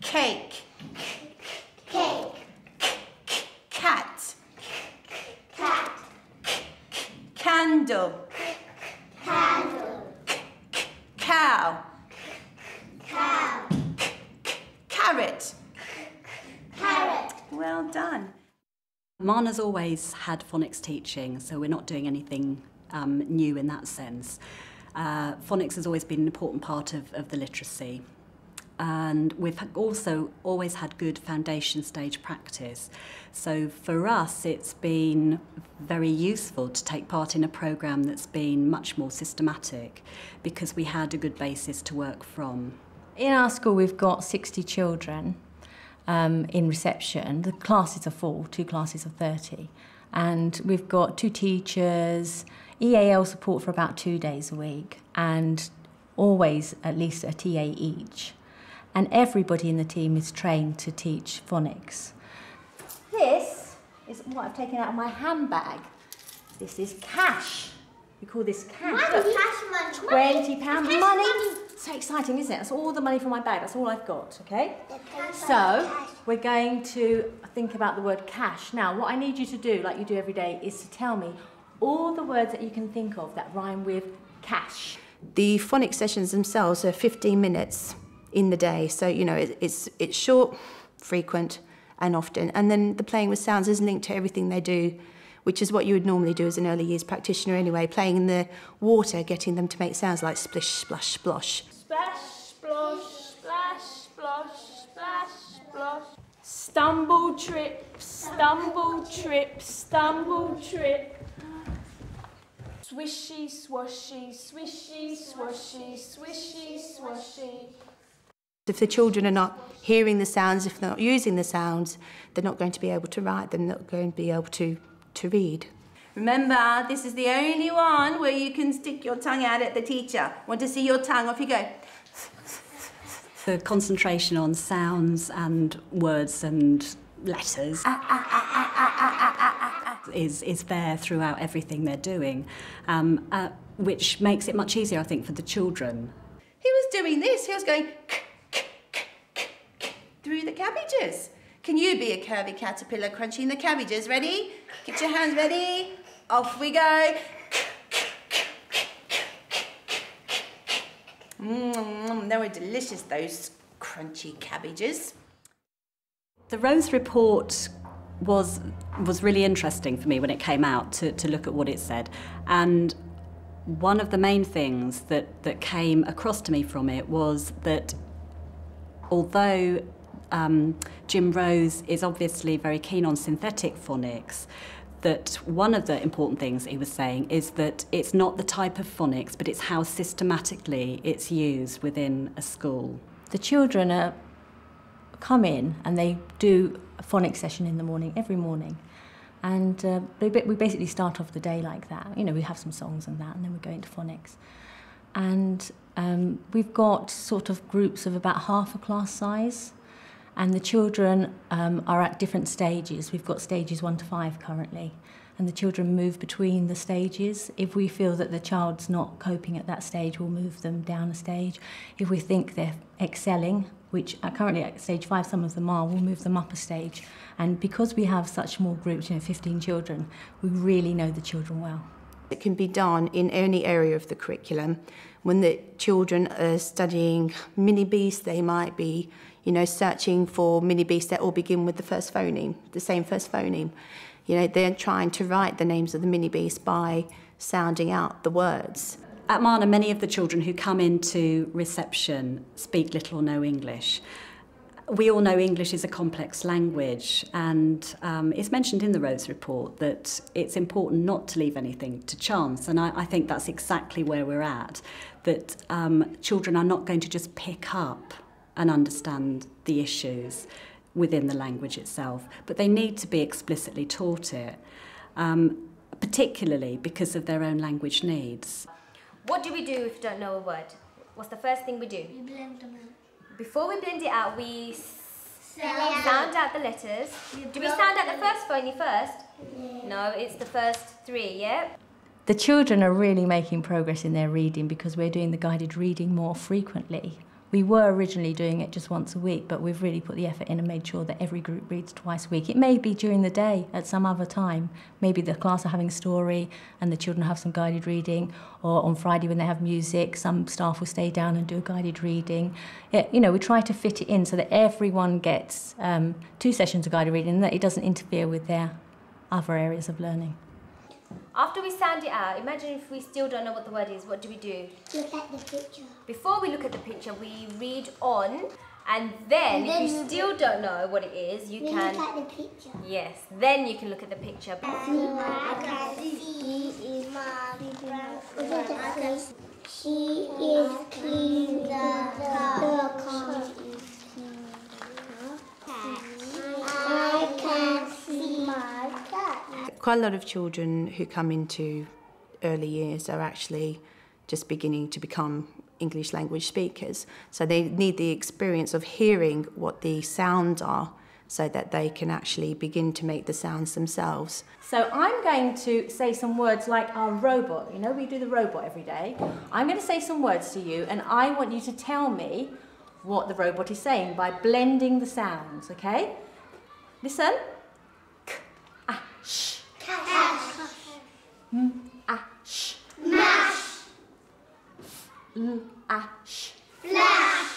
Cake. Cake. Cat. Cat. Candle. Candle. Cow. Cow. Carrot. Carrot. Well done. Marna's always had phonics teaching, so we're not doing anything new in that sense. Phonics has always been an important part of the literacy. And we've also always had good foundation stage practice. So for us, it's been very useful to take part in a programme that's been much more systematic because we had a good basis to work from. In our school, we've got 60 children in reception. The classes are full, 2 classes of 30. And we've got 2 teachers, EAL support for about 2 days a week, and always at least a TA each. And everybody in the team is trained to teach phonics. This is what I've taken out of my handbag. This is cash. We call this cash. Money. Cash money. £20 money. So exciting, isn't it? That's all the money from my bag. That's all I've got, okay? So we're going to think about the word cash. Now, what I need you to do, like you do every day, is to tell me all the words that you can think of that rhyme with cash. The phonics sessions themselves are 15 minutes in the day, so you know it's short, frequent, and often. And then the playing with sounds is linked to everything they do, which is what you would normally do as an early years practitioner anyway. Playing in the water, getting them to make sounds like splish, splash, splosh. Splash, splosh, splash, splosh, splash, splosh. Stumble, trip, stumble, trip, stumble, trip. Swishy, swashy, swishy, swashy, swishy, swashy. If the children are not hearing the sounds, if they're not using the sounds, they're not going to be able to write them, they're not going to be able to read. Remember, this is the only one where you can stick your tongue out at the teacher. Want to see your tongue? Off you go. The concentration on sounds and words and letters is there throughout everything they're doing, which makes it much easier, I think, for the children. He was doing this. He was going through the cabbages. Can you be a curvy caterpillar crunching the cabbages? Ready? Get your hands ready. Off we go. They were delicious, those crunchy cabbages. The Rose Report was really interesting for me when it came out to look at what it said. And one of the main things that came across to me from it was that although Jim Rose is obviously very keen on synthetic phonics, that one of the important things he was saying is that it's not the type of phonics, but it's how systematically it's used within a school. The children come in and they do a phonics session in the morning, every morning. And we basically start off the day like that. You know, we have some songs and that, and then we go into phonics. And we've got sort of groups of about half a class size. And the children are at different stages. We've got stages 1 to 5 currently. And the children move between the stages. If we feel that the child's not coping at that stage, we'll move them down a stage. If we think they're excelling, which are currently at stage 5, some of them are, we'll move them up a stage. And because we have such small groups, 15 children, we really know the children well. It can be done in any area of the curriculum. When the children are studying mini beasts, they might be searching for mini beasts that all begin with the first phoneme, the same first phoneme. They're trying to write the names of the mini beasts by sounding out the words. At Marna, many of the children who come into reception speak little or no English. We all know English is a complex language, and it's mentioned in the Rose Report that it's important not to leave anything to chance, and I think that's exactly where we're at, that children are not going to just pick up and understand the issues within the language itself, but they need to be explicitly taught it, particularly because of their own language needs. What do we do if we don't know a word? What's the first thing we do? We blend them out. Before we blend it out, we sound out the letters. Do we sound out the first phoneme first? Yeah. No, it's the first 3, yeah? The children are really making progress in their reading because we're doing the guided reading more frequently We were originally doing it just once a week, but we've really put the effort in and made sure that every group reads twice a week. It may be during the day at some other time. Maybe the class are having a story and the children have some guided reading, or on Friday when they have music, some staff will stay down and do a guided reading. You know, we try to fit it in so that everyone gets 2 sessions of guided reading and that it doesn't interfere with their other areas of learning. After we sound it out, imagine if we still don't know what the word is, what do we do? Look at the picture. Before we look at the picture, we read on, and then if you still don't know what it is, you can... Look at the picture. Yes, then you can look at the picture. I can see my grandmother. She is cleaning the car. I can see my cat. Quite a lot of children who come into early years are actually just beginning to become English language speakers. So they need the experience of hearing what the sounds are so that they can actually begin to make the sounds themselves. So I'm going to say some words like our robot. You know, we do the robot every day. I'm going to say some words to you, and I want you to tell me what the robot is saying by blending the sounds, okay? Listen. K, ah, sh. Cash. Ah, sh. Mash. Ah, sh. Flash.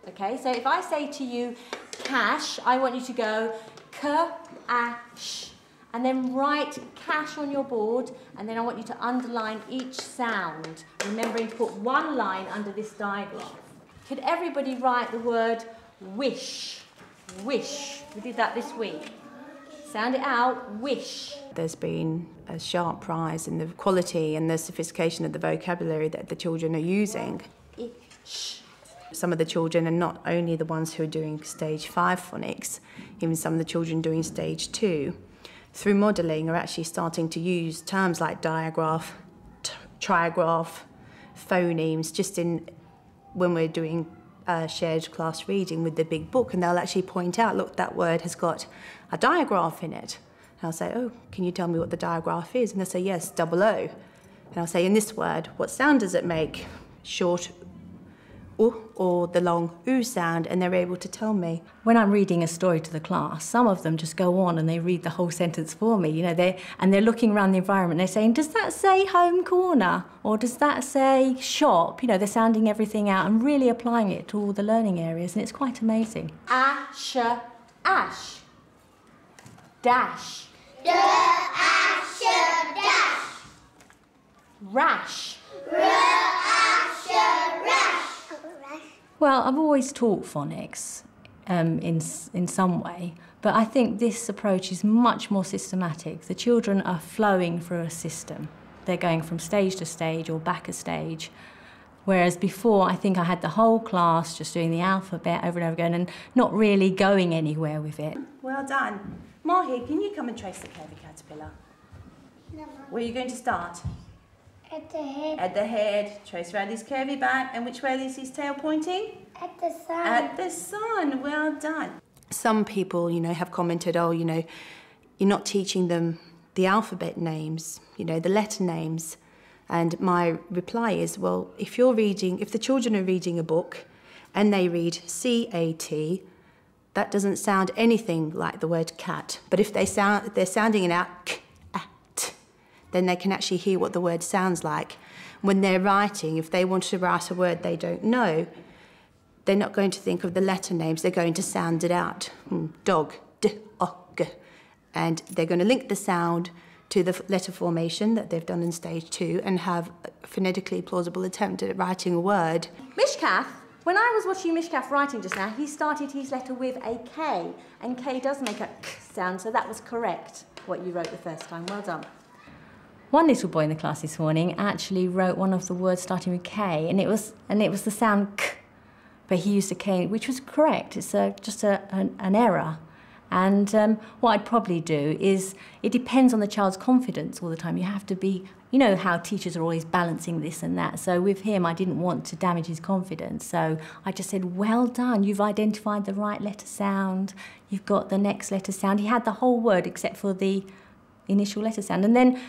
Okay, so if I say to you cash, I want you to go k-a-sh, and then write cash on your board, and then I want you to underline each sound, remembering to put one line under this diagram. Could everybody write the word wish? Wish. We did that this week. Sound it out, wish. There's been a sharp rise in the quality and the sophistication of the vocabulary that the children are using. Ish. Some of the children are not only the ones who are doing stage 5 phonics, even some of the children doing stage 2, through modelling are actually starting to use terms like diagraph, trigraph, phonemes, just in when we're doing shared class reading with the big book, and they'll actually point out, look, that word has got a diagraph in it. And I'll say, oh, can you tell me what the diagraph is? And they'll say, yes, double O. And I'll say, in this word, what sound does it make? Short oo or the long oo sound, and they're able to tell me. When I'm reading a story to the class, some of them just go on and they read the whole sentence for me. You know, they're looking around the environment. They're saying, does that say home corner? Or does that say shop? You know, they're sounding everything out and really applying it to all the learning areas, and it's quite amazing. Ash, ash. Dash. Ash, dash. Rash. Ash, rash. Well, I've always taught phonics in some way, but I think this approach is much more systematic. The children are flowing through a system. They're going from stage to stage or back a stage, whereas before I think I had the whole class just doing the alphabet over and over again and not really going anywhere with it. Well done. Mahi, can you come and trace the curvy caterpillar? Where are you going to start? At the head. At the head. Trace around his curvy back. And which way is his tail pointing? At the sun. At the sun. Well done. Some people, you know, have commented, oh, you know, you're not teaching them the alphabet names, you know, the letter names. And my reply is, well, if the children are reading a book and they read C-A-T, that doesn't sound anything like the word cat. But if they're sounding it out, k-at, then they can actually hear what the word sounds like. When they're writing, if they want to write a word they don't know, they're not going to think of the letter names, they're going to sound it out. Dog, d-o-g. And they're going to link the sound to the letter formation that they've done in stage 2 and have a phonetically plausible attempt at writing a word. Mishkath, when I was watching Mishkath writing just now, he started his letter with a K, and K does make a k sound, so that was correct, what you wrote the first time. Well done. One little boy in the class this morning actually wrote one of the words starting with K, and it was the sound k, but he used a K, which was correct. It's just an error. And what I'd probably do is, it depends on the child's confidence all the time. You have to be, you know how teachers are always balancing this and that. So with him, I didn't want to damage his confidence. So I just said, well done, you've identified the right letter sound. You've got the next letter sound. He had the whole word except for the initial letter sound. And then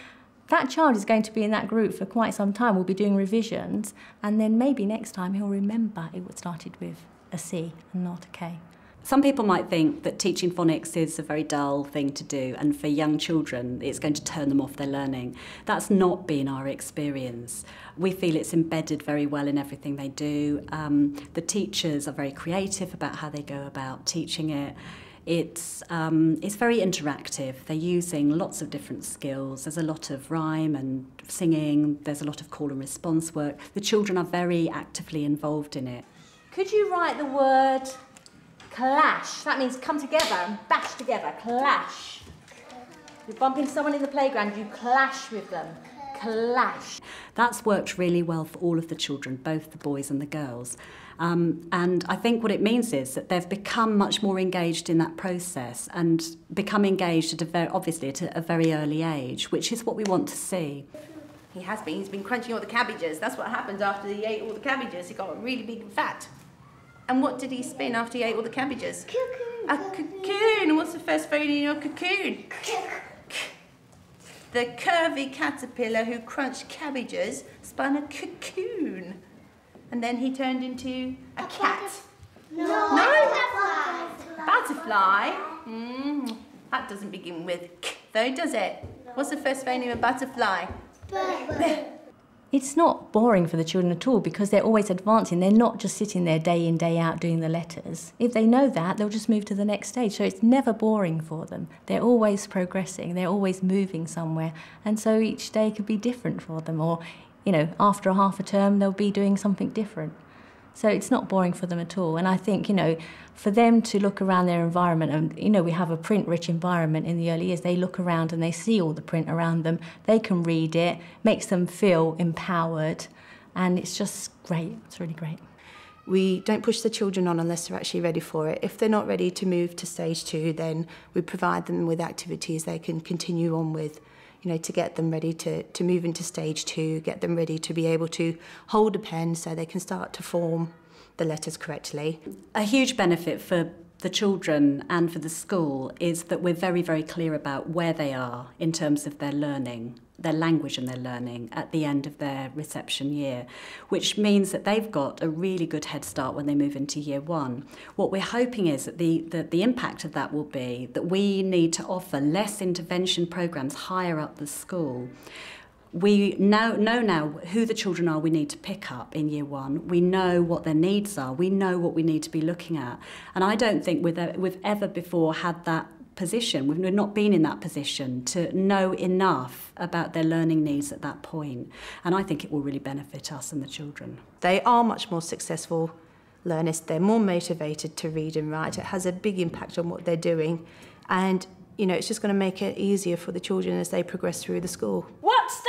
That child is going to be in that group for quite some time. We'll be doing revisions, and then maybe next time he'll remember it started with a C and not a K. Some people might think that teaching phonics is a very dull thing to do, and for young children it's going to turn them off their learning. That's not been our experience. We feel it's embedded very well in everything they do. The teachers are very creative about how they go about teaching it. It's very interactive. They're using lots of different skills. There's a lot of rhyme and singing. There's a lot of call and response work. The children are very actively involved in it. Could you write the word clash? That means come together and bash together. Clash. You bump into someone in the playground, you clash with them. Clash. That's worked really well for all of the children, both the boys and the girls. And I think what it means is that they've become much more engaged in that process and become engaged at obviously at a very early age, which is what we want to see. He has been. He's been crunching all the cabbages. That's what happened after he ate all the cabbages. He got really big and fat. And what did he spin after he ate all the cabbages? Cocoon. A cocoon. And what's the first phone in your cocoon? The curvy caterpillar who crunched cabbages spun a cocoon. And then he turned into a cat. No. Butterfly? That doesn't begin with k, though, does it? What's the first phoneme of butterfly? It's not boring for the children at all because they're always advancing. They're not just sitting there day in, day out doing the letters. If they know that, they'll just move to the next stage. So it's never boring for them. They're always progressing. They're always moving somewhere. And so each day could be different for them. Or, you know, after a half a term, they'll be doing something different. So it's not boring for them at all. And I think, you know, for them to look around their environment, and, you know, we have a print-rich environment in the early years. They look around and they see all the print around them. They can read it, makes them feel empowered, and it's just great. It's really great. We don't push the children on unless they're actually ready for it. If they're not ready to move to stage 2, then we provide them with activities they can continue on with, you know, to get them ready to move into stage 2, get them ready to be able to hold a pen so they can start to form the letters correctly. A huge benefit for the children and for the school is that we're very, very clear about where they are in terms of their learning, their language and their learning at the end of their reception year, which means that they've got a really good head start when they move into year 1. What we're hoping is that the impact of that will be that we need to offer less intervention programmes higher up the school. We know now who the children are we need to pick up in year 1. We know what their needs are. We know what we need to be looking at. And I don't think we've ever before had that position. We've not been in that position to know enough about their learning needs at that point. And I think it will really benefit us and the children. They are much more successful learners. They're more motivated to read and write. It has a big impact on what they're doing. And, you know, it's just going to make it easier for the children as they progress through the school. What's that?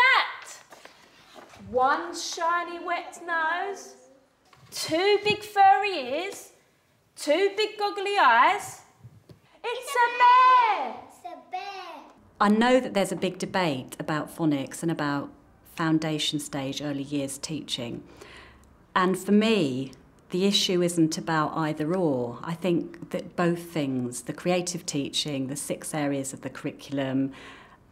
One shiny wet nose, 2 big furry ears, 2 big goggly eyes. It's a bear! It's a bear. I know that there's a big debate about phonics and about foundation stage early years teaching. And for me, the issue isn't about either or. I think that both things, the creative teaching, the 6 areas of the curriculum,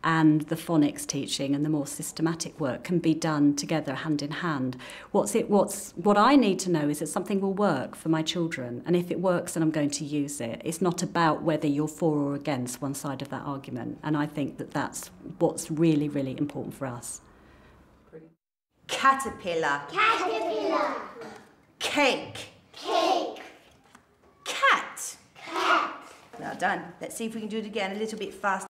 and the phonics teaching and the more systematic work can be done together hand in hand. What I need to know is that something will work for my children, and if it works then I'm going to use it. It's not about whether you're for or against one side of that argument, and I think that that's what's really, really important for us. Caterpillar. Caterpillar. Cake. Cake. Cat. Cat. Well done. Let's see if we can do it again a little bit faster.